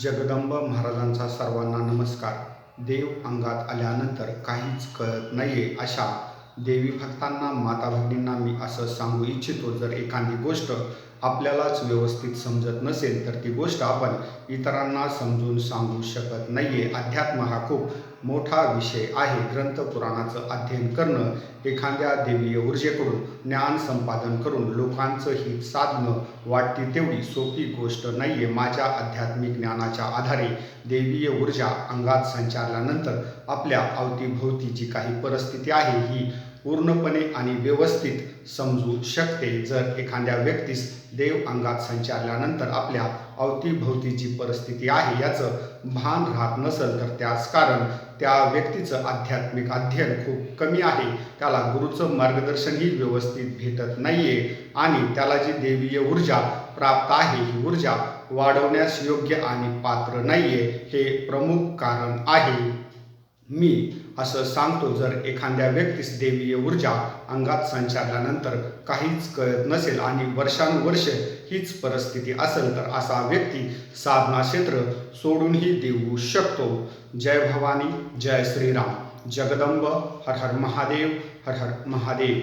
जगदंब महाराजांचा सर्वांना नमस्कार. देव अंगात आल्यानंतर काहीच कळत नाहीये अशा देवी भक्तांना, माता भगिनींना मी असं सांगू इच्छितो, जर एखादी गोष्ट आपल्यालाच व्यवस्थित समजत नसेल तर ती गोष्ट आपण इतरांना समजून सांगू शकत नाहीये. अध्यात्म हा खूप मोठा विषय आहे. ग्रंथपुराणाचं अध्ययन करणं, एखाद्या देवीय ऊर्जेकडून ज्ञान संपादन करून लोकांचं हित साधणं वाटते तेवढी सोपी गोष्ट नाहीये. माझ्या आध्यात्मिक ज्ञानाच्या आधारे देवीय ऊर्जा अंगात संचारल्यानंतर आपल्या अवतीभोवती जी काही परिस्थिती आहे ही पूर्णपणे आणि व्यवस्थित समजू शकते. जर एखाद्या व्यक्तीस देव अंगात संचारल्यानंतर आपल्या अवतीभोवती जी परिस्थिती आहे याचं भान राहत नसेल तर त्याच कारण त्या व्यक्तीचं आध्यात्मिक अध्ययन खूप कमी आहे. त्याला गुरुचं मार्गदर्शनही व्यवस्थित भेटत नाहीये आणि त्याला जी देवीय ऊर्जा प्राप्त आहे ही ऊर्जा वाढवण्यास योग्य आणि पात्र नाहीये, हे प्रमुख कारण आहे. मी असं सांगतो, जर एखाद्या व्यक्तीस देवीय ऊर्जा अंगात संचारल्यानंतर काहीच कळत नसेल आणि वर्षानुवर्ष हीच परिस्थिती असेल तर असा व्यक्ती साधना क्षेत्र सोडूनही देऊ शकतो. जय भवानी, जय श्रीराम. जगदंब हर हर महादेव, हर हर महादेव.